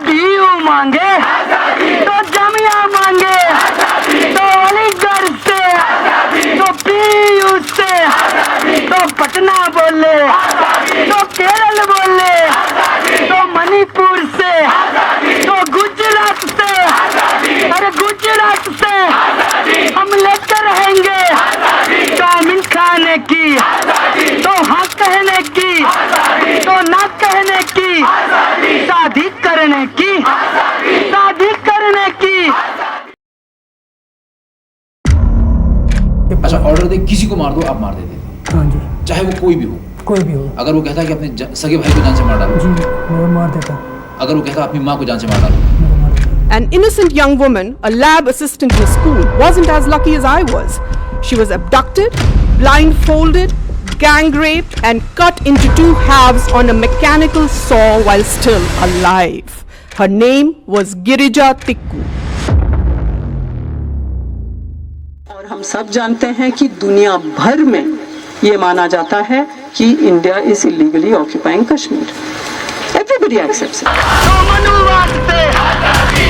DU मांगे तो जामिया मांगे तो अलीगढ़ से तो पीयू से तो पटना बोले तो केरल बोले तो मणिपुर से तो गुजरात से, अरे गुजरात से हम लेकर रहेंगे चाउमीन खाने की तो हाँ कहने की तो ना कहने की, शादी करने की, शादी करने की। अच्छा, ऑर्डर दे किसी को मार दो, आप मार देते थे? हाँ जी। चाहे वो कोई भी हो? कोई भी हो। अगर वो कहता कि अपने सगे भाई को जान से मार डालो? जी, मैं मार देता। अगर वो कहता अपनी माँ को जान से मार डालो? An innocent young woman, a lab assistant in a school, wasn't as lucky as I was. She was abducted, blindfolded, gang raped and cut into two halves on a mechanical saw while still alive. Her name was Girija Tikku. और हम सब जानते हैं कि दुनिया भर में ये माना जाता है कि India is illegally occupying Kashmir. Everybody accepts it. तो मनुवाद से,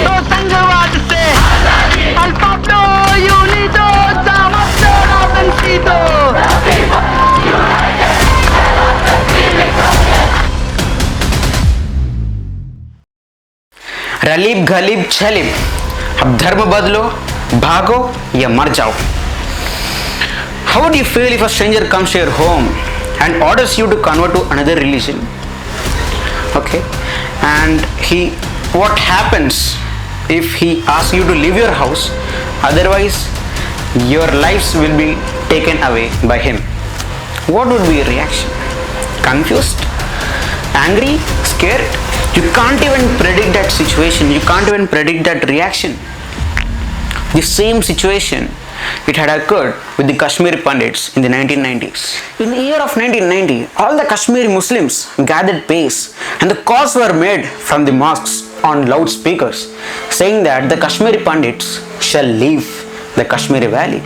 तो संघवाद से, al pueblo unido estamos todos vencidos. रलीब गलीब छलीब, अब धर्म बदलो, भागो या मर जाओ. How would you feel if a stranger comes to your home and orders you to convert to another religion? Okay, and what happens if he asks you to leave your house? Otherwise, your lives will be taken away by him. What would be your reaction? Confused? Angry? Scared? You can't even predict that situation. You can't even predict that reaction. The same situation, it had occurred with the Kashmiri Pandits in the 1990s. In the year of 1990, all the Kashmiri Muslims gathered pace and the calls were made from the mosques on loudspeakers saying that the Kashmiri Pandits shall leave the Kashmiri Valley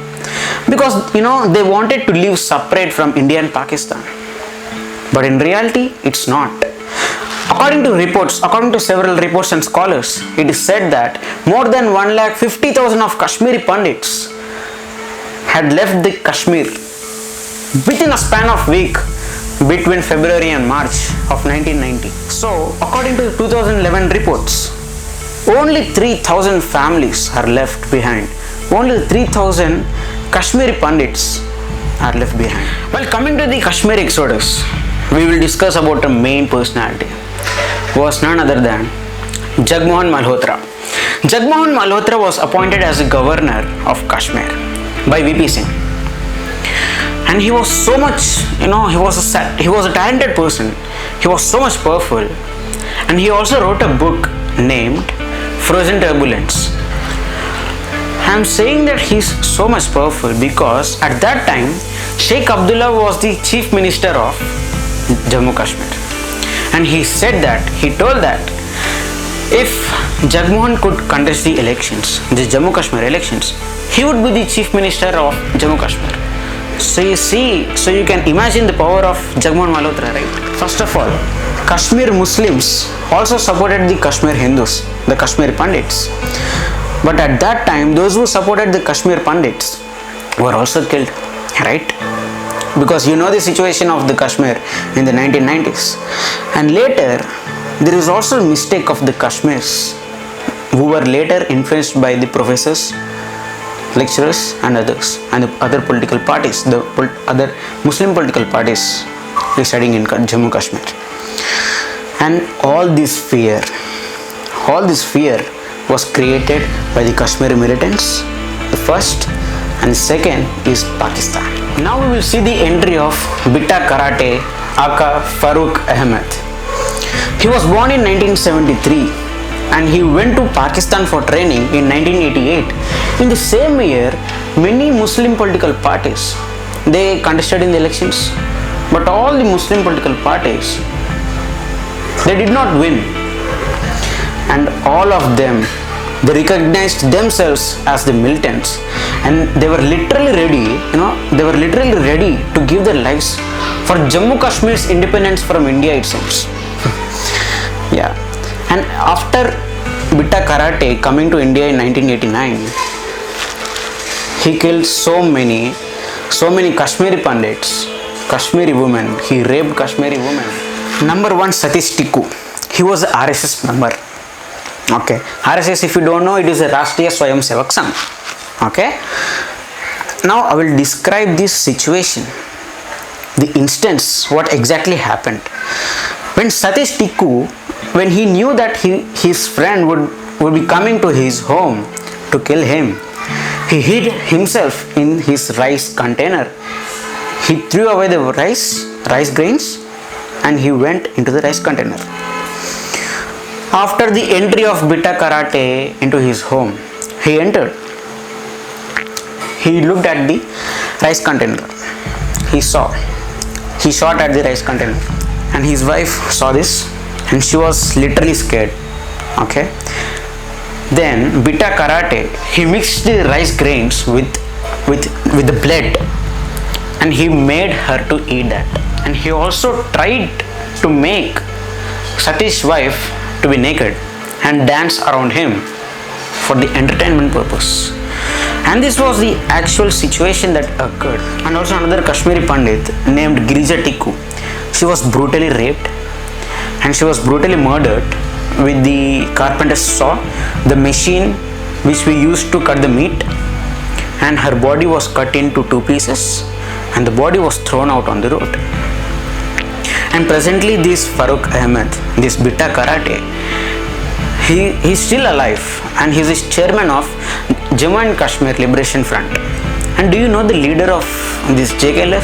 because they wanted to live separate from India and Pakistan. But in reality, it's not. According to several reports and scholars, it is said that more than 150,000 of Kashmiri Pandits had left the Kashmir within a span of week between February and March of 1990. So, according to 2011 reports, only 3,000 families are left behind. Only 3,000 Kashmiri Pandits are left behind. Well, coming to the Kashmir exodus, we will discuss about a main personality. Was none other than Jagmohan Malhotra. Jagmohan Malhotra was appointed as the governor of Kashmir by VP Singh, and he was so much, he was a talented person. He was so much powerful, and he also wrote a book named Frozen Turbulence. I am saying that he's so much powerful because at that time Sheikh Abdullah was the chief minister of Jammu Kashmir, and he told that if Jagmohan could contest the elections, the Jammu Kashmir elections, he would be the chief minister of Jammu Kashmir. So you can imagine the power of Jagmohan Malhotra, right? First of all, Kashmir Muslims also supported the Kashmir Hindus, the Kashmir Pandits. But at that time, those who supported the Kashmir Pandits were also killed, right? Because the situation of the Kashmir in the 1990s. And later, there is also a mistake of the Kashmirs who were later influenced by the professors, lecturers and others, and the other political parties, the other Muslim political parties residing in Jammu Kashmir. And all this fear was created by the Kashmiri militants, the first, and the second is Pakistan. Now we will see the entry of Bitta Karate Aka Farooq Ahmed. He was born in 1973 and he went to Pakistan for training in 1988. In the same year, many Muslim political parties, they contested in the elections, but all the Muslim political parties, they did not win, and all of them, they recognized themselves as the militants, and they were literally ready to give their lives for Jammu Kashmir's independence from India, it seems. Yeah, And after Bitta Karate coming to India in 1989, he killed so many Kashmiri Pandits, Kashmiri women. He raped Kashmiri women. Number 1, Satish Tikku. He was a RSS member. Okay, RSS, if you don't know, it is a Rashtriya Swayam Sevak Sangh. Okay, now I will describe this situation, the instance, what exactly happened. When Satish Tikku, when he knew that his friend would be coming to his home to kill him, he hid himself in his rice container. He threw away the rice grains, and he went into the rice container. After the entry of Bitta Karate into his home, he entered. He looked at the rice container. He shot at the rice container, and his wife saw this, and she was literally scared. Okay. Then Bitta Karate, he mixed the rice grains with the blood, and he made her to eat that. And he also tried to make Satish's wife to be naked and dance around him for the entertainment purpose. And this was the actual situation that occurred. And also another Kashmiri Pandit named Girija Tikku, she was brutally raped and she was brutally murdered with the carpenter's saw, the machine which we used to cut the meat, and her body was cut into 2 pieces and the body was thrown out on the road. And presently this Farooq Ahmed, this Bitta Karate, he is still alive and he is chairman of Jammu and Kashmir Liberation Front. And do you know the leader of this JKLF?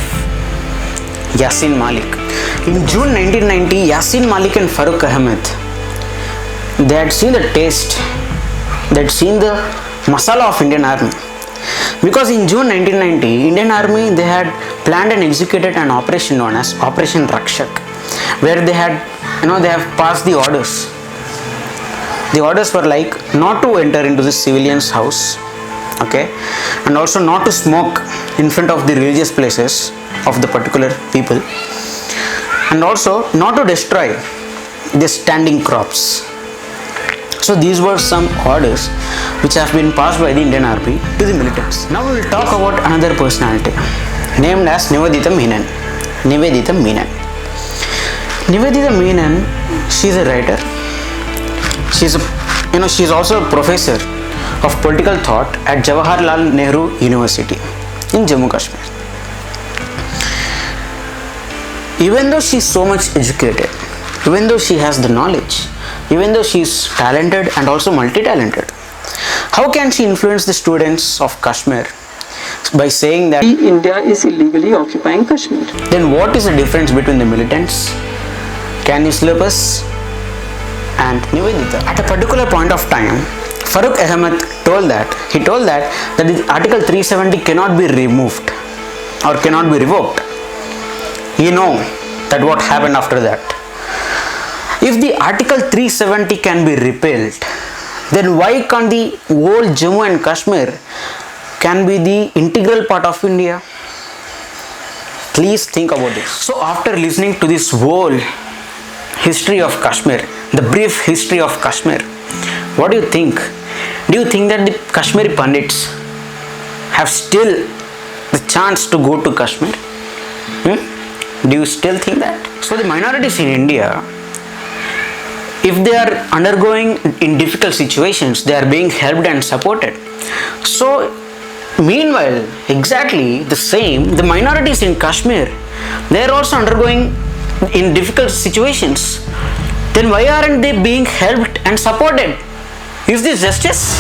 Yasin Malik. In June 1990, Yasin Malik and Farooq Ahmed, they had seen the taste, they had seen the masala of Indian Army. Because in June 1990, Indian Army, they had planned and executed an operation known as Operation Rakshak, where they have passed the orders. The orders were like not to enter into the civilian's house, okay, and also not to smoke in front of the religious places of the particular people, and also not to destroy the standing crops. So these were some orders which have been passed by the Indian Army to the militants. Now we will talk about another personality named as Nivedita Menon. Nivedita Menon, she is a writer. She is also a professor of political thought at Jawaharlal Nehru University in Jammu Kashmir. Even though she is so much educated, even though she has the knowledge, even though she is talented and also multi-talented, how can she influence the students of Kashmir by saying that India is illegally occupying Kashmir? Then what is the difference between the militants, Canis-Lupus and Nivedita? At a particular point of time, Farooq Ahmed told that the Article 370 cannot be removed or cannot be revoked. You know that what happened after that. If the Article 370 can be repealed, then why can't the whole Jammu and Kashmir can be the integral part of India? Please think about this. So after listening to this whole history of Kashmir, the brief history of Kashmir, what do you think? Do you think that the Kashmiri Pandits have still the chance to go to Kashmir? Do you still think that? So the minorities in India, if they are undergoing in difficult situations, they are being helped and supported. So meanwhile, exactly the same, the minorities in Kashmir, they are also undergoing in difficult situations. Then why aren't they being helped and supported? Is this justice?